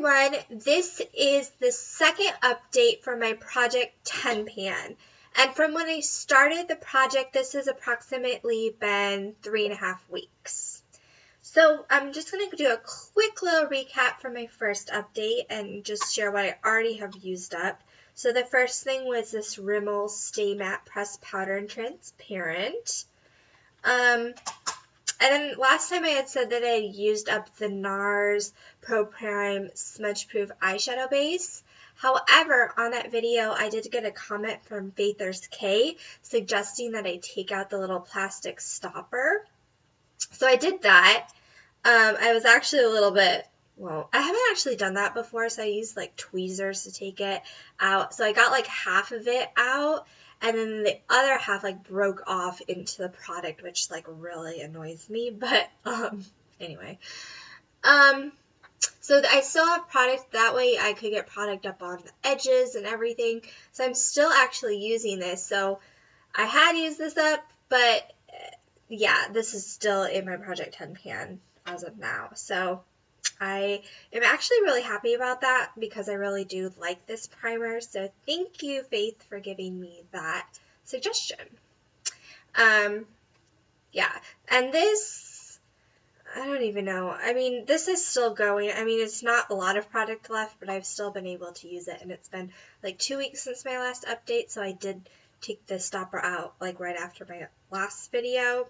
everyone, this is the second update for my Project 10 pan. And from when I started the project, this has approximately been 3.5 weeks. So I'm just going to do a quick little recap for my first update and just share what I already have used up. So the first thing was this Rimmel Stay Matte Pressed Powder and Transparent. And then last time I had said that I had used up the NARS Pro Prime Smudge Proof Eyeshadow Base. However, on that video, I did get a comment from Faithers K suggesting that I take out the little plastic stopper. So I did that. I was actually a little bit, well, I haven't actually done that before, so I used like tweezers to take it out. So I got like half of it out. And then the other half like broke off into the product, which like really annoys me. But anyway, so I still have product. That way I could get product up on the edges and everything. So I'm still actually using this. So I had used this up, but yeah, this is still in my Project 10 pan as of now. So I am actually really happy about that because I really do like this primer. So thank you, Faith, for giving me that suggestion. Yeah, and this, I don't even know. I mean, this is still going. I mean, it's not a lot of product left, but I've still been able to use it. And it's been like 2 weeks since my last update, so I did take the stopper out like right after my last video.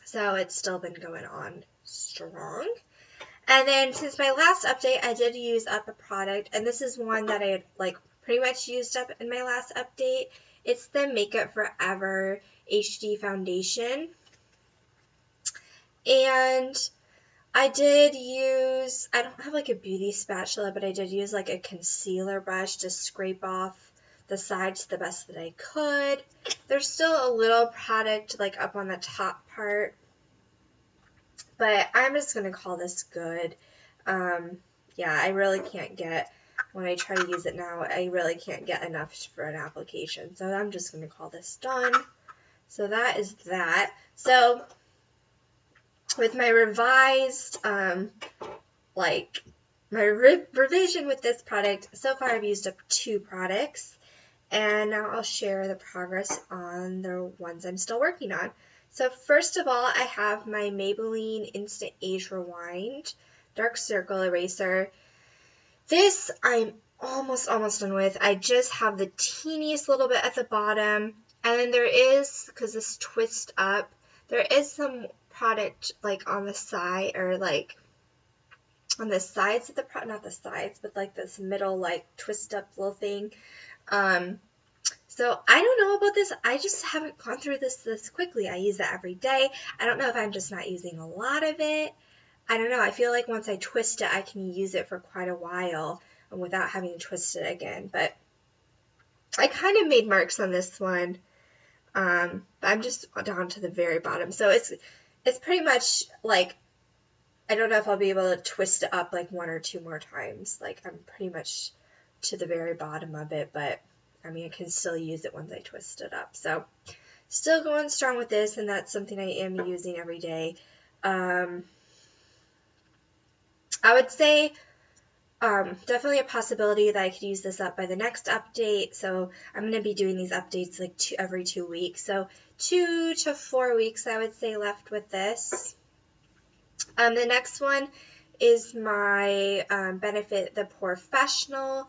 So it's still been going on strong. And then since my last update, I did use up a product, and this is one that I had like pretty much used up in my last update. It's the Makeup Forever HD Foundation. And I did use, I don't have like a beauty spatula, but I did use like a concealer brush to scrape off the sides the best that I could. There's still a little product like up on the top part, but I'm just going to call this good. Yeah, I really can't get, when I try to use it now, I really can't get enough for an application. So I'm just going to call this done. So that is that. So with my revised, like my revision with this product, so far I've used up 2 products. And now I'll share the progress on the ones I'm still working on. So first of all, I have my Maybelline Instant Age Rewind Dark Circle Eraser. This I'm almost done with. I just have the teeniest little bit at the bottom. And then there is, because this twists up, there is some product like on the side, or like on the sides of the product, not the sides, but like this middle like twist up little thing. So I don't know about this. I just haven't gone through this quickly. I use it every day. I don't know if I'm just not using a lot of it. I don't know. I feel like once I twist it, I can use it for quite a while without having to twist it again. But I kind of made marks on this one. But I'm just down to the very bottom. So it's pretty much like, I don't know if I'll be able to twist it up like 1 or 2 more times. Like I'm pretty much to the very bottom of it, but I mean, I can still use it once I twist it up. So still going strong with this, and that's something I am using every day. I would say definitely a possibility that I could use this up by the next update. So I'm going to be doing these updates like every 2 weeks. So 2 to 4 weeks, I would say, left with this. The next one is my Benefit the Porefessional.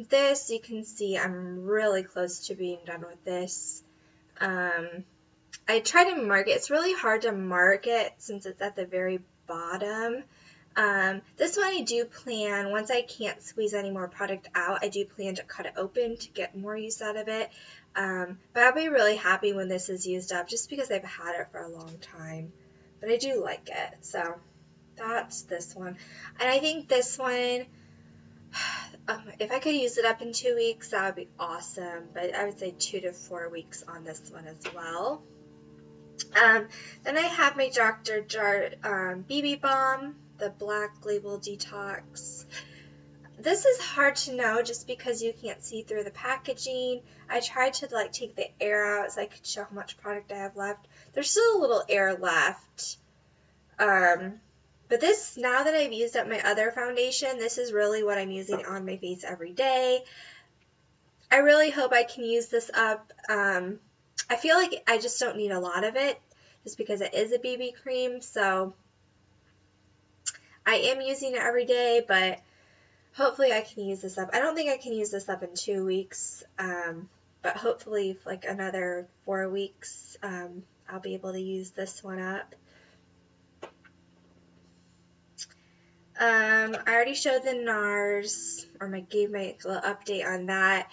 This, you can see I'm really close to being done with this. I try to mark it. It's really hard to mark it since it's at the very bottom. This one I do plan, once I can't squeeze any more product out, I do plan to cut it open to get more use out of it. But I'll be really happy when this is used up just because I've had it for a long time. But I do like it. So that's this one. And I think this one, if I could use it up in 2 weeks, that would be awesome. But I would say 2 to 4 weeks on this one as well. Then I have my Dr. Jart BB Balm, the Black Label Detox. This is hard to know just because you can't see through the packaging. I tried to like take the air out so I could show how much product I have left. There's still a little air left. But this, now that I've used up my other foundation, this is really what I'm using on my face every day. I really hope I can use this up. I feel like I just don't need a lot of it just because it is a BB cream, so I am using it every day, but hopefully I can use this up. I don't think I can use this up in 2 weeks, but hopefully like another 4 weeks, I'll be able to use this one up. I already showed the NARS, or gave my little update on that.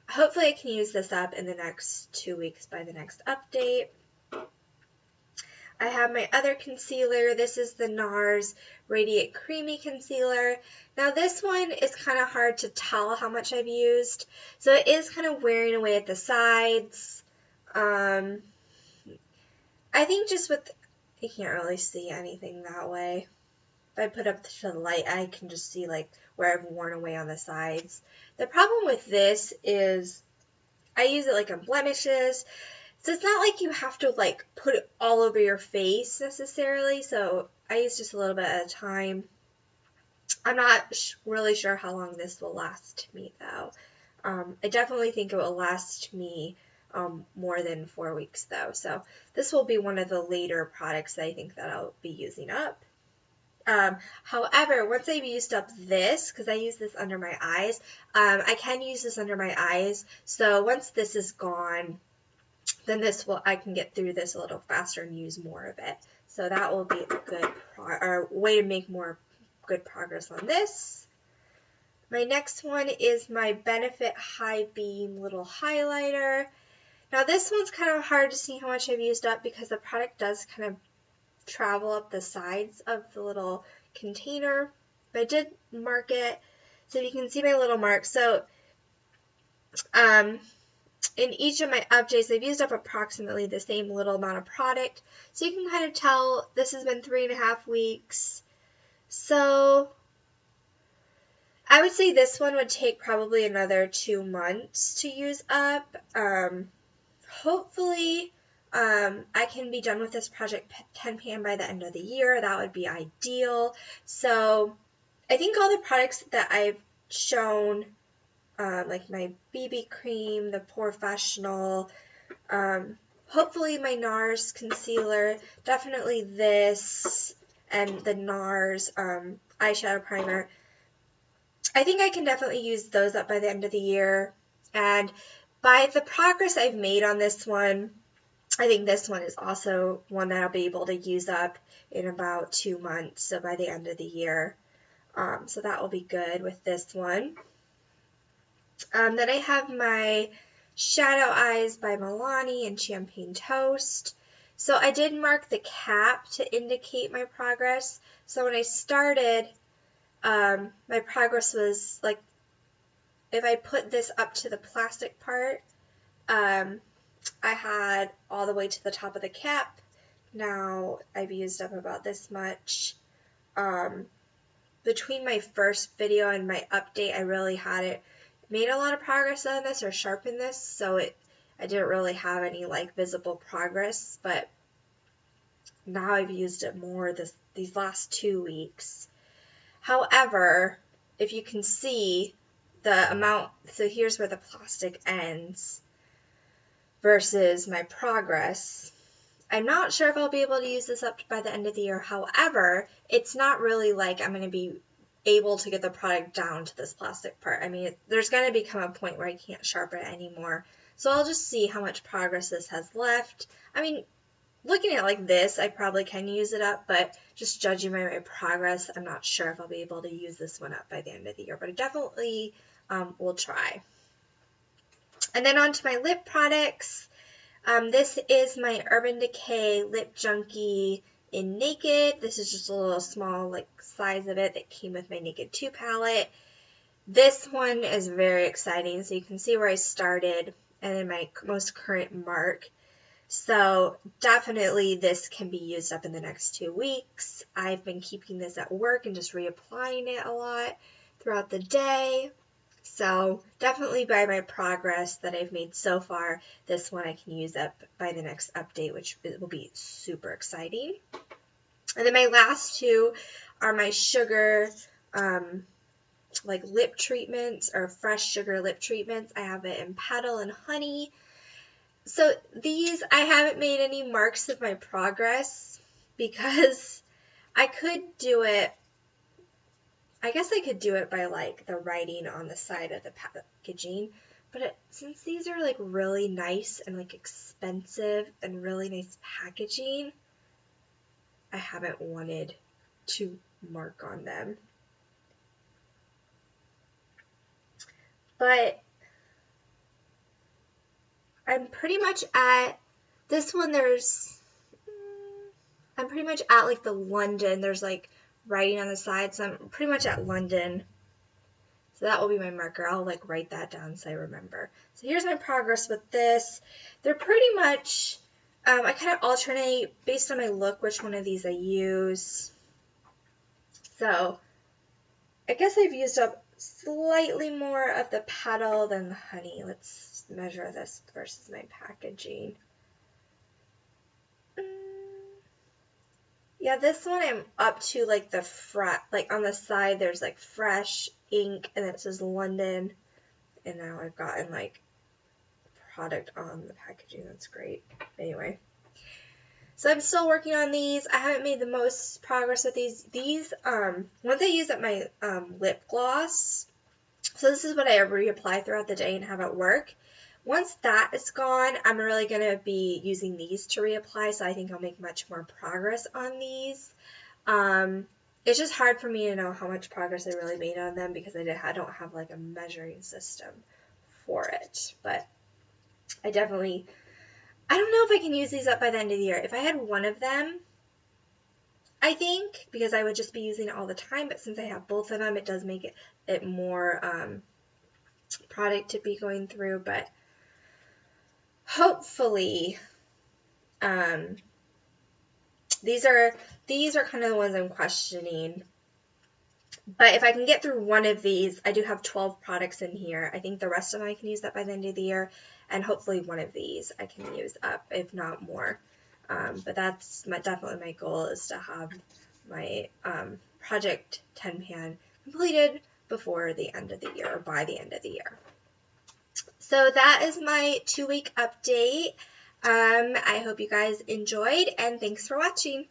Hopefully I can use this up in the next 2 weeks by the next update. I have my other concealer. This is the NARS Radiant Creamy Concealer. Now this one is kind of hard to tell how much I've used, so it is kind of wearing away at the sides. I think just with, you can't really see anything that way. If I put up to the light, I can just see like where I've worn away on the sides. The problem with this is I use it like on blemishes, so it's not like you have to like put it all over your face necessarily, so I use just a little bit at a time. I'm not really sure how long this will last me though. I definitely think it will last me more than 4 weeks though, so this will be one of the later products that I think that I'll be using up. However, once I've used up this, because I use this under my eyes, I can use this under my eyes, so once this is gone, then I can get through this a little faster and use more of it. So that will be a good way to make more good progress on this. My next one is my Benefit High Beam little highlighter. Now this one's kind of hard to see how much I've used up because the product does kind of travel up the sides of the little container, but I did mark it so you can see my little mark. So in each of my updates, I've used up approximately the same little amount of product, so you can kind of tell this has been 3.5 weeks. So I would say this one would take probably another 2 months to use up. Hopefully I can be done with this Project 10 Pan by the end of the year. That would be ideal. So I think all the products that I've shown, like my BB cream, the Professional, hopefully my NARS concealer, definitely this, and the NARS eyeshadow primer, I think I can definitely use those up by the end of the year. And by the progress I've made on this one, I think this one is also one that I'll be able to use up in about 2 months, so by the end of the year. So that will be good with this one. Then I have my Shadow Eyes by Milani and Champagne Toast. So I did mark the cap to indicate my progress. So when I started, my progress was like, if I put this up to the plastic part, I had all the way to the top of the cap. Now I've used up about this much. Between my first video and my update, I really hadn't made a lot of progress on this or sharpened this, so I didn't really have any like visible progress, but now I've used it more these last 2 weeks. However, if you can see the amount, so here's where the plastic ends versus my progress. I'm not sure if I'll be able to use this up by the end of the year. However, it's not really like I'm going to be able to get the product down to this plastic part. I mean, there's going to become a point where I can't sharpen it anymore. So I'll just see how much progress this has left. I mean, looking at it like this, I probably can use it up, but just judging my progress, I'm not sure if I'll be able to use this one up by the end of the year, but I definitely will try. And then on to my lip products. This is my Urban Decay Lip Junkie in Naked. This is just a little small like size of it that came with my Naked 2 palette. This one is very exciting, so you can see where I started and then my most current mark. So definitely this can be used up in the next 2 weeks. I've been keeping this at work and just reapplying it a lot throughout the day. So definitely by my progress that I've made so far, this one I can use up by the next update, which will be super exciting. And then my last two are my sugar, like lip treatments, or fresh sugar lip treatments. I have it in Petal and Honey. So these, I haven't made any marks of my progress because I could do it, I guess I could do it by like the writing on the side of the packaging, but since these are like really nice and like expensive and really nice packaging, I haven't wanted to mark on them. But I'm pretty much at this one. I'm pretty much at like the London. There's like writing on the side, so I'm pretty much at London. So that will be my marker. I'll like write that down so I remember. So here's my progress with this. They're pretty much, I kind of alternate based on my look which one of these I use. So I guess I've used up slightly more of the Petal than the Honey. Let's measure this versus my packaging. Yeah, this one I'm up to like the front, like on the side there's like fresh ink and it says London, and now I've gotten like product on the packaging. That's great. Anyway, so I'm still working on these. I haven't made the most progress with these. Once I use up my lip gloss, so this is what I reapply throughout the day and have at work. Once that is gone, I'm really going to be using these to reapply, so I think I'll make much more progress on these. It's just hard for me to know how much progress I really made on them because I don't have like a measuring system for it. But I don't know if I can use these up by the end of the year. If I had one of them, I think, because I would just be using it all the time, but since I have both of them, it does make it more product to be going through, but hopefully, these are kind of the ones I'm questioning. But if I can get through one of these, I do have 12 products in here. I think the rest of them I can use up by the end of the year, and hopefully one of these I can use up, if not more. But that's definitely my goal, is to have my project 10 pan completed before the end of the year, or by the end of the year. So that is my 2-week update. I hope you guys enjoyed, and thanks for watching.